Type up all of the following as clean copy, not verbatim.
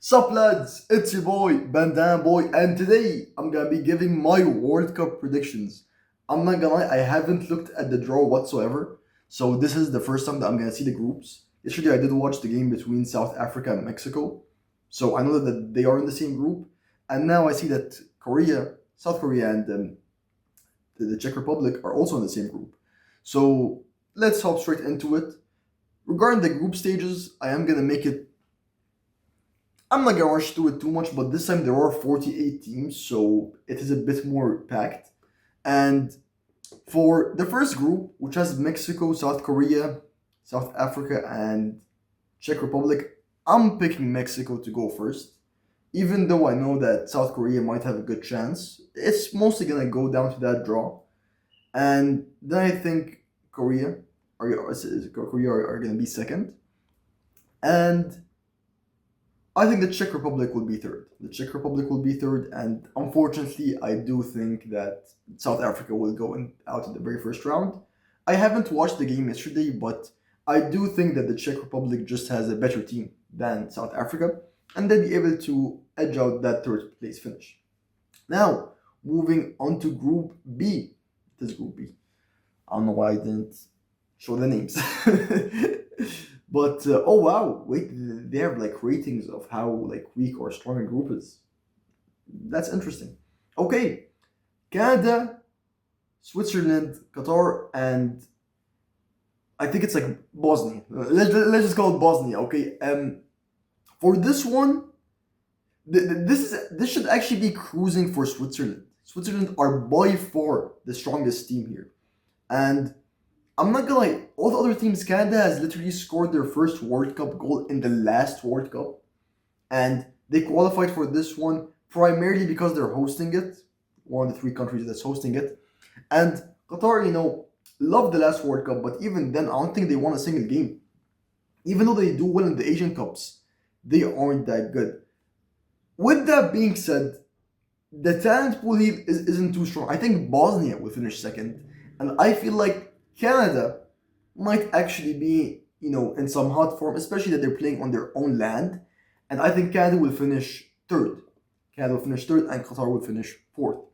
Sup lads, it's your boy Bandana-Boi, and today I'm gonna be giving my World Cup predictions. I'm not gonna lie, I haven't looked at the draw whatsoever, so this is the first time that I'm gonna see the groups. Yesterday I did watch the game between South Africa and Mexico, so I know that they are in the same group, and now I see that South Korea, and the Czech Republic are also in the same group. So let's hop straight into it. Regarding the group stages, I am gonna make it I'm not gonna rush through it too much, but this time there are 48 teams, so it is a bit more packed. And for the first group, which has Mexico, South Korea, South Africa, and Czech Republic, I'm picking Mexico to go first. Even though I know that South Korea might have a good chance, it's mostly gonna go down to that draw. And then I think Korea are gonna be second. And I think the Czech Republic will be third. The Czech Republic will be third, and unfortunately, I do think that South Africa will go out in the very first round. I haven't watched the game yesterday, but I do think that the Czech Republic just has a better team than South Africa, and they'll be able to edge out that third place finish. Now, moving on to Group B. It is Group B. I don't know why I didn't show the names. But oh wow, wait, they have like ratings of how like weak or strong a group is. That's interesting. Okay, Canada, Switzerland, Qatar, and I think it's like Bosnia. Let's just call it Bosnia. Okay. For this one, this should actually be cruising for Switzerland. Switzerland are by far the strongest team here, and I'm not gonna lie, all the other teams, Canada has literally scored their first World Cup goal in the last World Cup, and they qualified for this one primarily because they're hosting it, one of the three countries that's hosting it. And Qatar, loved the last World Cup, but even then, I don't think they won a single game. Even though they do well in the Asian Cups, they aren't that good. With that being said, the talent pool here isn't too strong. I think Bosnia will finish second, and I feel like Canada might actually be, in some hot form, especially that they're playing on their own land. And I think Canada will finish third. Canada will finish third, and Qatar will finish fourth.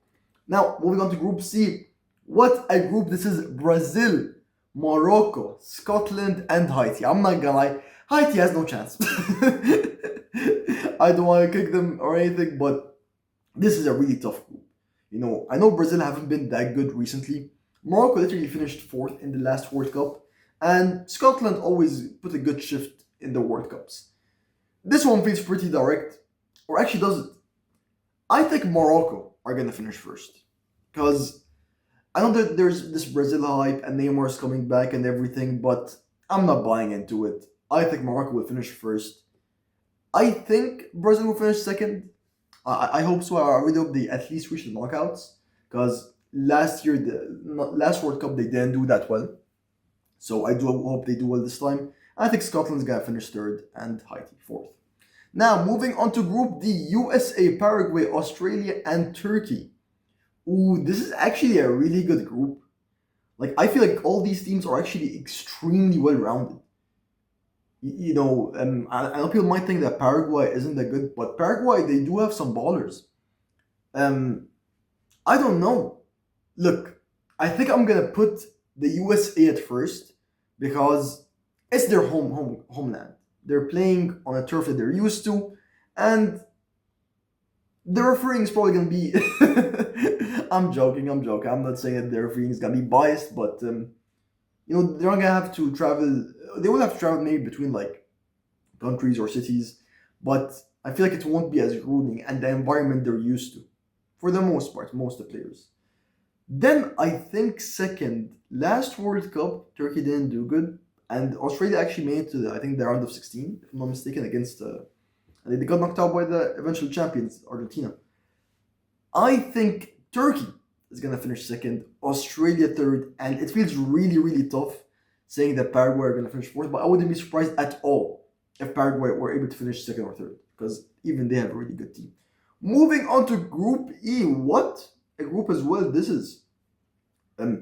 Now, moving on to Group C. What a group this is. Brazil, Morocco, Scotland, and Haiti. I'm not gonna lie, Haiti has no chance. I don't want to kick them or anything, but this is a really tough group. I know Brazil haven't been that good recently. Morocco literally finished fourth in the last World Cup, and Scotland always put a good shift in the World Cups. This one feels pretty direct, or actually does it. I think Morocco are gonna finish first, because I know that there's this Brazil hype and Neymar's coming back and everything, but I'm not buying into it. I think Morocco will finish first. I think Brazil will finish second. I hope so. I really hope they at least reach the knockouts, because last year, last World Cup, they didn't do that well. So I do hope they do well this time. I think Scotland's gonna finish third and Haiti fourth. Now, moving on to Group D, USA, Paraguay, Australia, and Turkey. Ooh, this is actually a really good group. Like, I feel like all these teams are actually extremely well rounded. I know people might think that Paraguay isn't that good, but Paraguay, they do have some ballers. Um, I don't know. Look, I think I'm gonna put the USA at first because it's their homeland. They're playing on a turf that they're used to, and the refereeing is probably gonna be. I'm joking. I'm joking. I'm not saying that the refereeing is gonna be biased, but they're not gonna have to travel. They will have to travel maybe between like countries or cities, but I feel like it won't be as grueling and the environment they're used to, for the most part, most of the players. Then I think second, last World Cup, Turkey didn't do good, and Australia actually made it to I think the round of 16, if I'm not mistaken, against and they got knocked out by the eventual champions, Argentina. I think Turkey is gonna finish second, Australia third, and it feels really really tough saying that Paraguay are gonna finish fourth, but I wouldn't be surprised at all if Paraguay were able to finish second or third, because even they have a really good team. Moving on to Group E, what a group as well this is.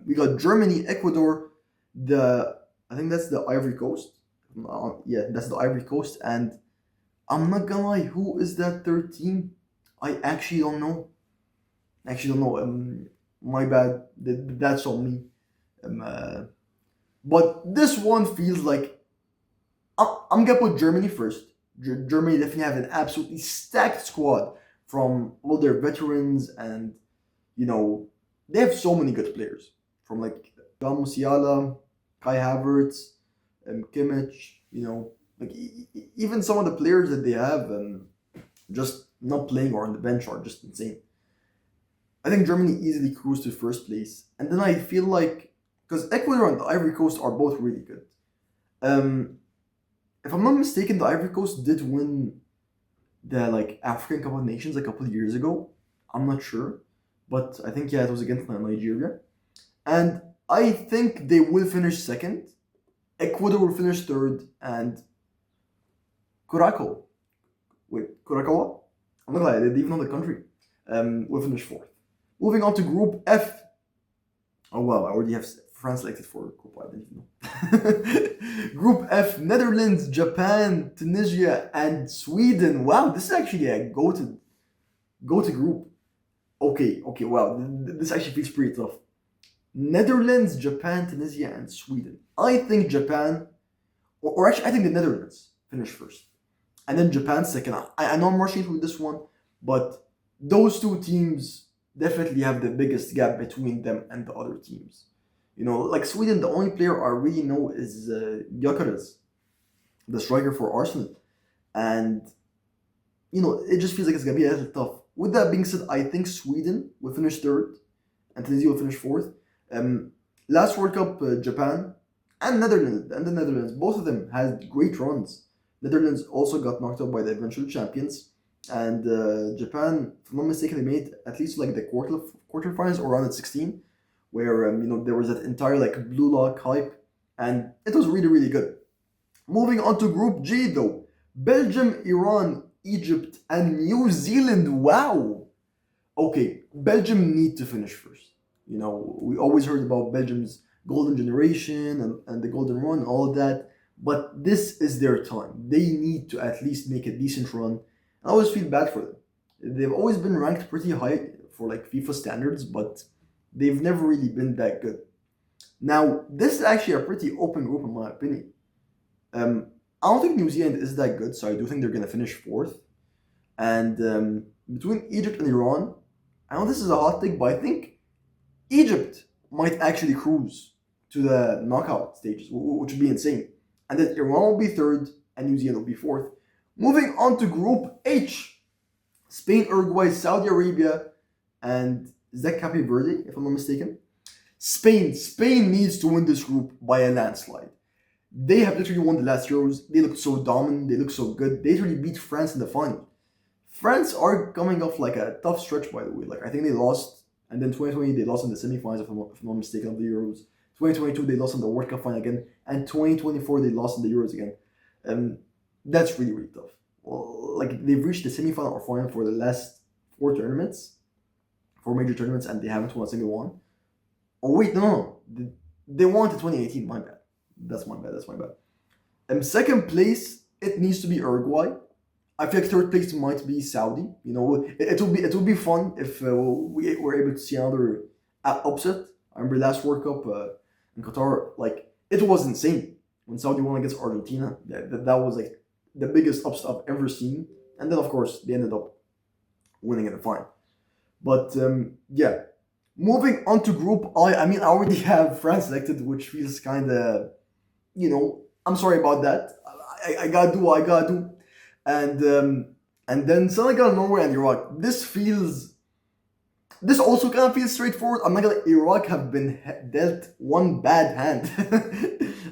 We got Germany, Ecuador, I think that's the Ivory Coast. Yeah, that's the Ivory Coast, and I'm not gonna lie, who is that third team? I actually don't know. Actually don't know. My bad. That's on me. Um, uh, but this one feels like I'm gonna put Germany first. Germany definitely have an absolutely stacked squad from all their veterans, and you know they have so many good players from like Jan Musiala, Kai Havertz, Kimmich. Like even some of the players that they have just not playing or on the bench are just insane. I think Germany easily cruised to first place, and then I feel like because Ecuador and the Ivory Coast are both really good. Um, if I'm not mistaken, the Ivory Coast did win the like African Cup of Nations a couple of years ago. I'm not sure, but I think yeah, it was against Nigeria, and I think they will finish second. Ecuador will finish third, and Curacao, wait, Curacao? I'm not gonna lie, they even know the country. Will finish fourth. Moving on to Group F. Oh wow, I already have France selected for Group. I didn't even know. Group F: Netherlands, Japan, Tunisia, and Sweden. Wow, this is actually a go to group. Okay, wow, this actually feels pretty tough. Netherlands, Japan, Tunisia, and Sweden. I think Japan, or actually, I think the Netherlands finish first, and then Japan second. I know I'm rushing through this one, but those two teams definitely have the biggest gap between them and the other teams. Like Sweden, the only player I really know is Gyökeres, the striker for Arsenal, and it just feels like it's gonna be a little tough. With that being said, I think Sweden will finish third, and Tunisia will finish fourth. Um, Last World Cup, Japan and the Netherlands, both of them had great runs. Netherlands also got knocked out by the eventual champions, and Japan, if I'm not mistaken, they made at least like the quarterfinals or round at 16, where there was that entire like blue lock hype, and it was really really good. Moving on to Group G though, Belgium, Iran, Egypt, and New Zealand. Wow. Okay, Belgium need to finish first. We always heard about Belgium's golden generation and the golden run, all of that. But this is their time. They need to at least make a decent run. I always feel bad for them. They've always been ranked pretty high for like FIFA standards, but they've never really been that good. Now, this is actually a pretty open group in my opinion. I don't think New Zealand is that good, so I do think they're gonna finish fourth. And between Egypt and Iran, I know this is a hot take, but I think Egypt might actually cruise to the knockout stages, which would be insane. And then Iran will be third, and New Zealand will be fourth. Moving on to Group H: Spain, Uruguay, Saudi Arabia, and is that Cape Verde, if I'm not mistaken? Spain needs to win this group by a landslide. They have literally won the last Euros. They look so dominant. They look so good. They literally beat France in the final. France are coming off like a tough stretch, by the way. Like I think they lost, and then 2020 they lost in the semifinals, if I'm not mistaken, of the Euros. 2022 they lost in the World Cup final again, and 2024 they lost in the Euros again. That's really really tough. Well, like they've reached the semifinal or final for the last four major tournaments, and they haven't won a single one. Oh wait, no. They won to 2018. My bad. That's my bad. Second place, it needs to be Uruguay. I feel like third place might be Saudi. It will be fun if we were able to see another upset. I remember last World Cup in Qatar, like it was insane when Saudi won against Argentina. That was like the biggest upset I've ever seen. And then of course they ended up winning in the final. But yeah, moving on to Group I. I mean, I already have France selected, which feels kind of, I'm sorry about that. I gotta do what I gotta do. And then Senegal, Norway, and Iraq. This also kind of feels straightforward. I'm not gonna. Iraq have been dealt one bad hand.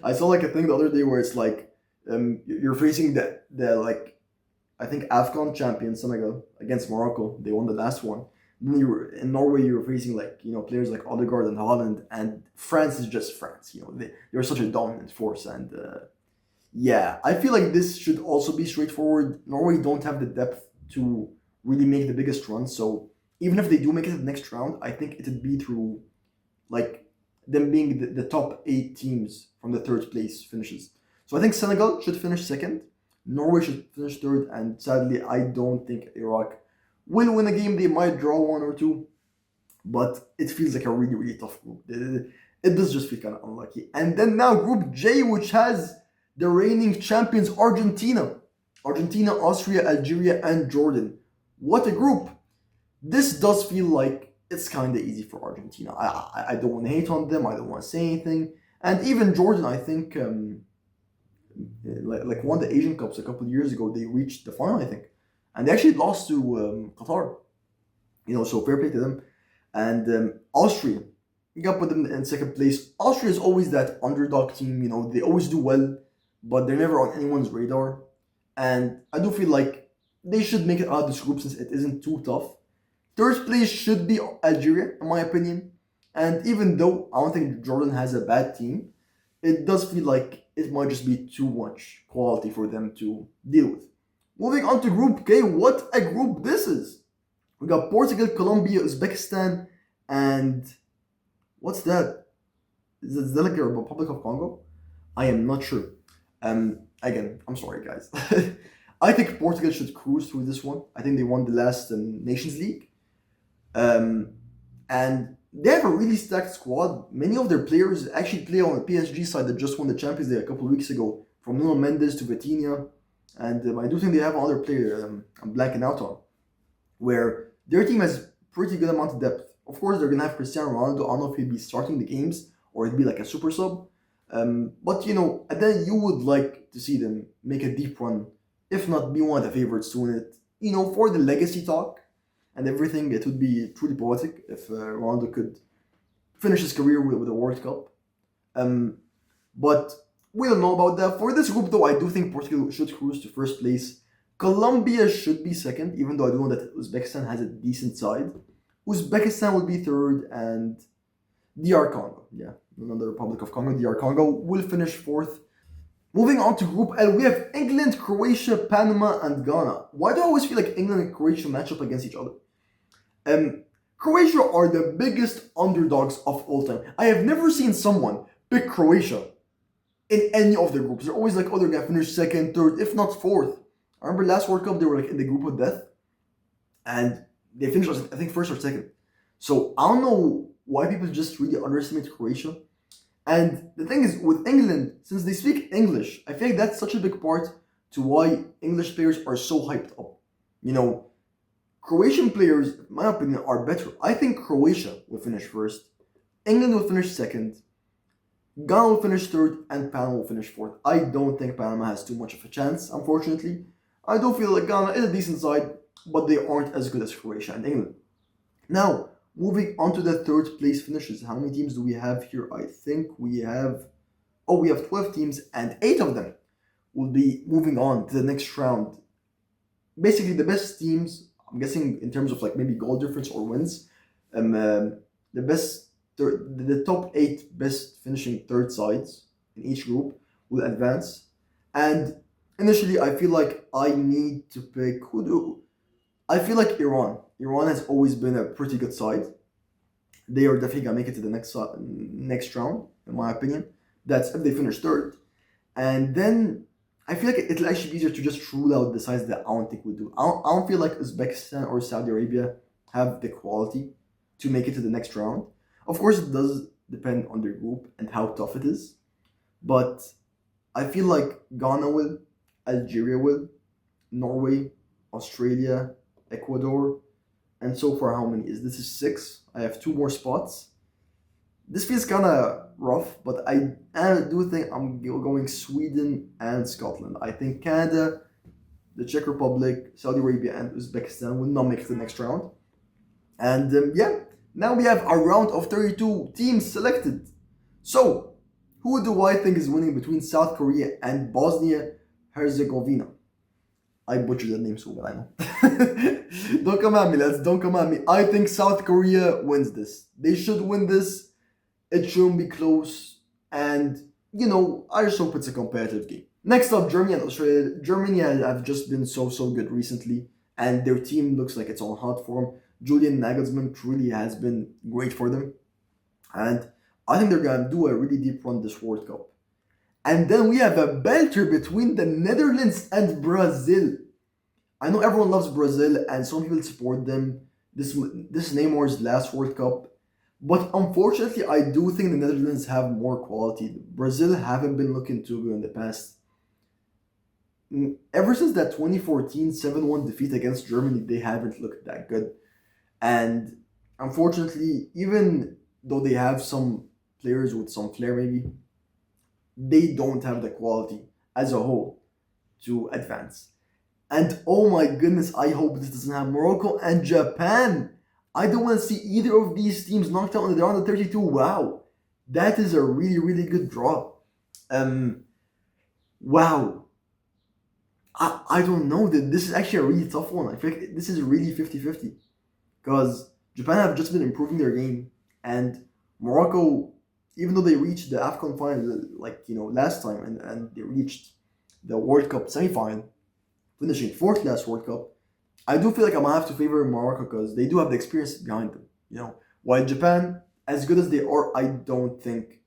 I saw like a thing the other day where it's like, you're facing the like, I think Afghan champion Senegal against Morocco. They won the last one. Then in Norway, you were facing like players like Odegaard and Holland, and France is just France. They're such a dominant force, and yeah, I feel like this should also be straightforward. Norway don't have the depth to really make the biggest run, so even if they do make it to the next round, I think it'd be through like them being the top 8 teams from the third place finishes. So I think Senegal should finish second. Norway should finish third, and sadly, I don't think Iraq will win a game. They might draw one or two, but it feels like a really, really tough group. It does just feel kind of unlucky. And then now Group J, which has the reigning champions Argentina. Argentina, Austria, Algeria, and Jordan. What a group! This does feel like it's kind of easy for Argentina. I don't want to hate on them. I don't want to say anything. And even Jordan, I think, like won the Asian Cups a couple of years ago. They reached the final, I think, and they actually lost to Qatar. So fair play to them. And Austria, you got to put them in second place. Austria is always that underdog team. They always do well, but they're never on anyone's radar. And I do feel like they should make it out of this group since it isn't too tough. Third place should be Algeria, in my opinion. And even though I don't think Jordan has a bad team, it does feel like it might just be too much quality for them to deal with. Moving on to Group K, what a group this is! We got Portugal, Colombia, Uzbekistan, and what's that? Is that like the Republic of Congo? I am not sure. Again, I'm sorry, guys. I think Portugal should cruise through this one. I think they won the last Nations League. And they have a really stacked squad. Many of their players actually play on the PSG side that just won the Champions League a couple of weeks ago, from Nuno Mendes to Vitinha. And I do think they have another player I'm blanking out on, where their team has pretty good amount of depth. Of course, they're going to have Cristiano Ronaldo. I don't know if he'll be starting the games or it'd be like a super sub. But, and then you would like to see them make a deep run, if not be one of the favorites to win it. For the legacy talk and everything, it would be truly poetic if Ronaldo could finish his career with a World Cup. But we don't know about that. For this group, though, I do think Portugal should cruise to first place. Colombia should be second, even though I do know that Uzbekistan has a decent side. Uzbekistan will be third, and DR Congo, another Republic of Congo, DR Congo, will finish fourth. Moving on to Group L, we have England, Croatia, Panama, and Ghana. Why do I always feel like England and Croatia match up against each other? Croatia are the biggest underdogs of all time. I have never seen someone pick Croatia in any of their groups. They're always like, they're going to finish second, third, if not fourth. I remember last World Cup, they were like in the group of death. And they finished, I think, first or second. So I don't know why people just really underestimate Croatia. And the thing is, with England, since they speak English, I feel like that's such a big part to why English players are so hyped up. Croatian players, in my opinion, are better. I think Croatia will finish first, England will finish second, Ghana will finish third, and Panama will finish fourth. I don't think Panama has too much of a chance, unfortunately. I do feel like Ghana is a decent side, but they aren't as good as Croatia and England. Now, moving on to the third place finishes. How many teams do we have here? I think we have 12 teams, and 8 of them will be moving on to the next round. Basically, the best teams, I'm guessing in terms of like maybe goal difference or wins, the top 8 best finishing third sides in each group will advance. And initially, I feel like I need to pick I feel like Iran. Iran has always been a pretty good side. They are definitely gonna make it to the next round, in my opinion. That's if they finish third. And then I feel like it'll actually be easier to just rule out the sides that I don't think will do. I don't feel like Uzbekistan or Saudi Arabia have the quality to make it to the next round. Of course, it does depend on their group and how tough it is. But I feel like Ghana will, Algeria will, Norway, Australia, Ecuador, and so far how many is this? Is 6. I have 2 more spots. This feels kind of rough, but I do think I'm going Sweden and Scotland. I think Canada, the Czech Republic, Saudi Arabia, and Uzbekistan will not make it to the next round. And now we have a round of 32 teams selected. So, who do I think is winning between South Korea and Bosnia-Herzegovina? I butchered that name so well, I know. Don't come at me, lads. Don't come at me. I think South Korea wins this. They should win this. It shouldn't be close. And, I just hope it's a competitive game. Next up, Germany and Australia. Germany have just been so good recently. And their team looks like it's on hot form. Julian Nagelsmann truly has been great for them. And I think they're going to do a really deep run this World Cup. And then we have a belter between the Netherlands and Brazil. I know everyone loves Brazil and some people support them. This is Neymar's last World Cup. But unfortunately, I do think the Netherlands have more quality. Brazil haven't been looking too good in the past. Ever since that 2014 7-1 defeat against Germany, they haven't looked that good. And unfortunately, even though they have some players with some flair, maybe, they don't have the quality as a whole to advance. And oh my goodness, I hope this doesn't have Morocco and Japan. I don't want to see either of these teams knocked out in the round of 32. Wow, that is a really, really good draw. Um, wow. I don't know. This is actually a really tough one. I feel like this is really 50-50. Because Japan have just been improving their game. And Morocco, even though they reached the AFCON final, like, last time, and they reached the World Cup semi-final, finishing fourth last World Cup, I do feel like I'm gonna have to favor Morocco because they do have the experience behind them. While Japan, as good as they are, I don't think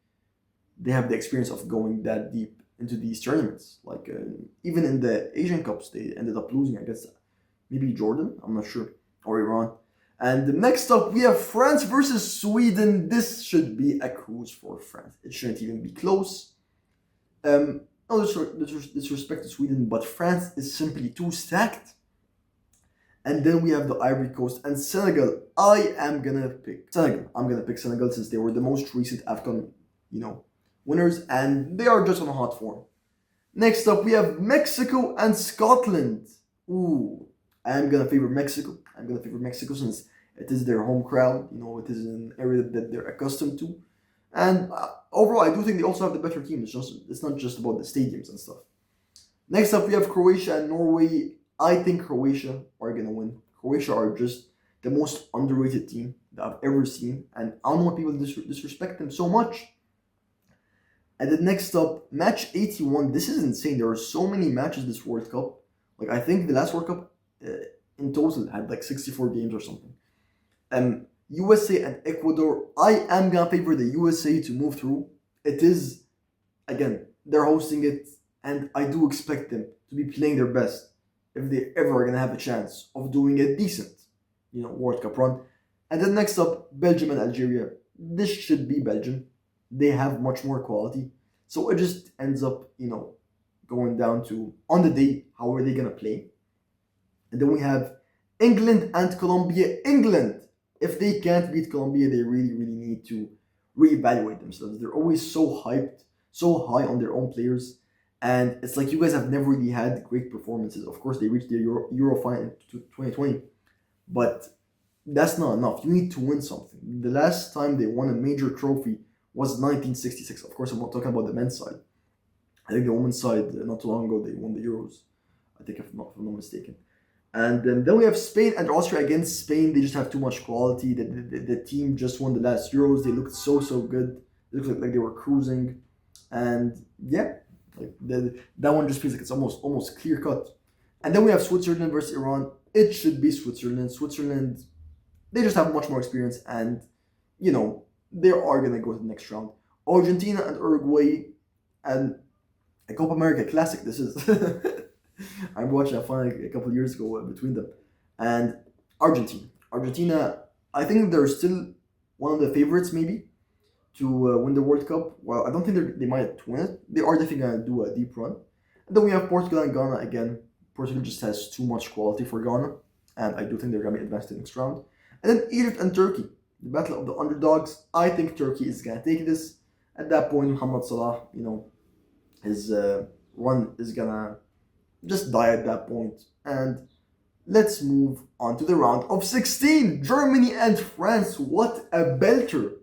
they have the experience of going that deep into these tournaments. Like even in the Asian Cups, they ended up losing against maybe Jordan, I'm not sure, or Iran. And next up, we have France versus Sweden. This should be a cruise for France. It shouldn't even be close. No disrespect to Sweden, but France is simply too stacked. And then we have the Ivory Coast and Senegal. I am gonna pick Senegal. I'm gonna pick Senegal since they were the most recent AFCON, winners, and they are just on a hot form. Next up, we have Mexico and Scotland. Ooh, I am gonna favor Mexico. I'm gonna favor Mexico since it is their home crowd. It is an area that they're accustomed to, and overall, I do think they also have the better team. It's not just about the stadiums and stuff. Next up, we have Croatia and Norway. I think Croatia are gonna win. Croatia are just the most underrated team that I've ever seen, and I don't know why people disrespect them so much. And then next up, match 81. This is insane. There are so many matches this World Cup. Like, I think the last World Cup in total had like 64 games or something. USA and Ecuador. I am gonna favor the USA to move through. It is, again, they're hosting it, and I do expect them to be playing their best if they ever are gonna have a chance of doing a decent, World Cup run. And then next up, Belgium and Algeria. This should be Belgium. They have much more quality. So it just ends up, going down to, on the day, how are they going to play? And then we have England and Colombia. England, if they can't beat Colombia, they really, really need to reevaluate themselves. They're always so hyped, so high on their own players. And it's like you guys have never really had great performances. Of course, they reached the Euro final in 2020. But that's not enough. You need to win something. The last time they won a major trophy was 1966. Of course, I'm not talking about the men's side. I think the women's side, not too long ago, they won the Euros. I think, if I'm not mistaken. And then we have Spain and Austria against Spain. They just have too much quality. The team just won the last Euros. They looked so good. They looked like they were cruising. And yeah, like that one just feels like it's almost clear cut. And then we have Switzerland versus Iran. It should be Switzerland. Switzerland, they just have much more experience, and they are gonna go to the next round. Argentina and Uruguay, and a Copa America classic. This is I watched a final a couple of years ago between them, and Argentina. I think they're still one of the favorites, maybe, to win the World Cup. Well, I don't think they might win it. They are definitely gonna do a deep run. And then we have Portugal and Ghana again. Portugal just has too much quality for Ghana, and I do think they're gonna be advanced to the next round. And then Egypt and Turkey, the battle of the underdogs. I think Turkey is gonna take this. At that point, Mohamed Salah, his run is gonna just die at that point. And let's move on to the round of 16. Germany and France. What a belter!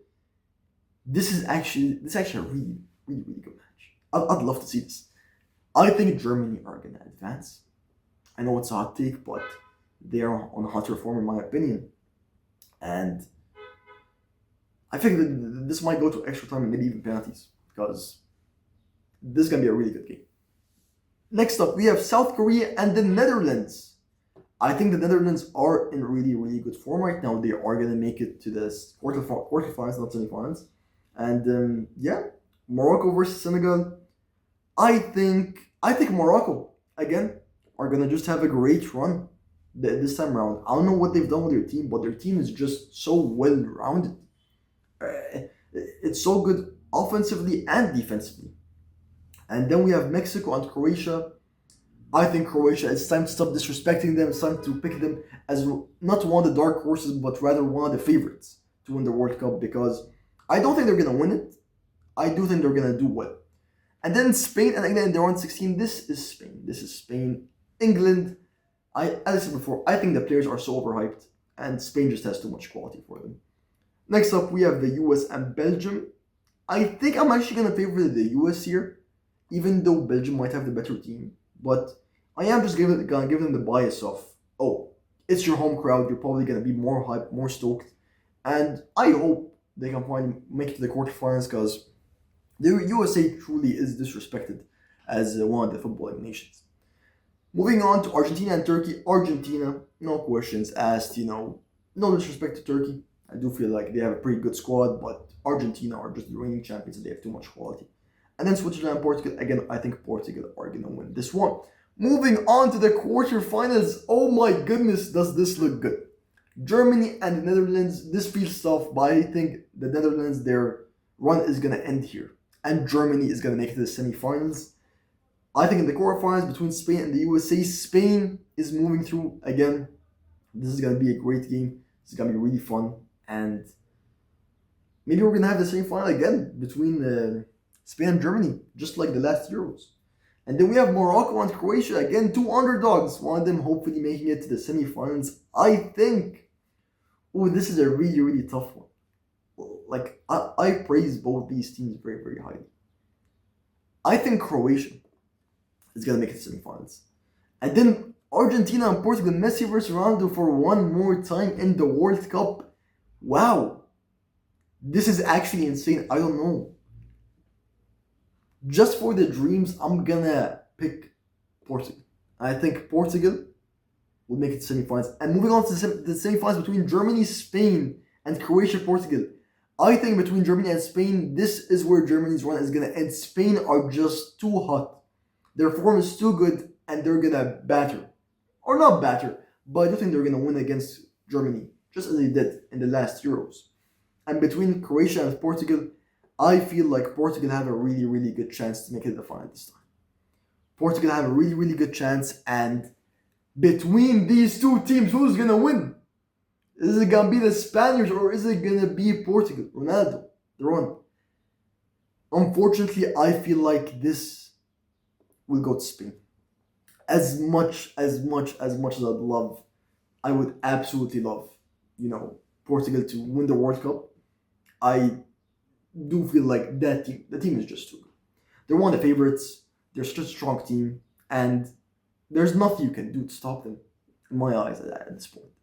This is actually a really, really, really good match. I'd love to see this. I think Germany are gonna advance. I know it's a hot take, but they are on hotter form in my opinion. And I think that this might go to extra time and maybe even penalties, because this is going to be a really good game. Next up, we have South Korea and the Netherlands. I think the Netherlands are in really, really good form right now. They are going to make it to the quarterfinals, not semifinals. And yeah, Morocco versus Senegal. I think Morocco again are gonna just have a great run this time around. I don't know what they've done with their team, but their team is just so well rounded. It's so good offensively and defensively. And then we have Mexico and Croatia. I think Croatia, it's time to stop disrespecting them. It's time to pick them as not one of the dark horses, but rather one of the favorites to win the World Cup because I don't think they're going to win it. I do think they're going to do well. And then Spain and England, they're on 16. This is Spain. This is Spain. England, as I said before, I think the players are so overhyped, and Spain just has too much quality for them. Next up, we have the US and Belgium. I think I'm actually going to favor the US here, even though Belgium might have the better team. But I am just going to give them the bias of, oh, it's your home crowd. You're probably going to be more hyped, more stoked. And I hope they can make it to the quarterfinals because the USA truly is disrespected as one of the footballing nations. Moving on to Argentina and Turkey. Argentina, no questions asked, no disrespect to Turkey. I do feel like they have a pretty good squad, but Argentina are just the reigning champions and they have too much quality. And then Switzerland and Portugal. Again, I think Portugal are going to win this one. Moving on to the quarterfinals. Oh my goodness, does this look good. Germany and the Netherlands. This feels tough, but I think the Netherlands, their run is going to end here. And Germany is going to make it to the semifinals. I think in the quarterfinals between Spain and the USA, Spain is moving through again. This is going to be a great game. This is going to be really fun. And maybe we're going to have the semifinal again between Spain and Germany, just like the last Euros. And then we have Morocco and Croatia, again, two underdogs. One of them hopefully making it to the semifinals. I think, this is a really, really tough one. Like, I praise both these teams very, very highly. I think Croatia is going to make it to semifinals. And then Argentina and Portugal, Messi versus Ronaldo for one more time in the World Cup. Wow. This is actually insane. I don't know. Just for the dreams, I'm gonna pick Portugal. I think Portugal will make it to semifinals. And moving on to the semifinals between Germany, Spain, and Croatia, Portugal. I think between Germany and Spain, this is where Germany's run is gonna end. Spain are just too hot. Their form is too good, and they're gonna batter. Or not batter, but I do think they're gonna win against Germany, just as they did in the last Euros. And between Croatia and Portugal, I feel like Portugal have a really, really good chance to make it to the final this time. Portugal have a really, really good chance, and between these two teams, who's gonna win? Is it gonna be the Spaniards or is it gonna be Portugal? Ronaldo, the one. Unfortunately, I feel like this will go to Spain. As much as I would absolutely love, Portugal to win the World Cup. I do feel like the team is just too good. They're one of the favorites. They're such a strong team, and there's nothing you can do to stop them, in my eyes, at this point.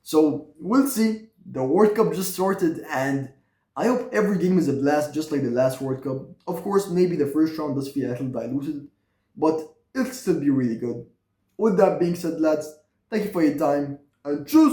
So we'll see. The World Cup just started, and I hope every game is a blast, just like the last World Cup. Of course, maybe the first round does feel a little diluted, but it'll still be really good. With that being said, lads, thank you for your time, and choose.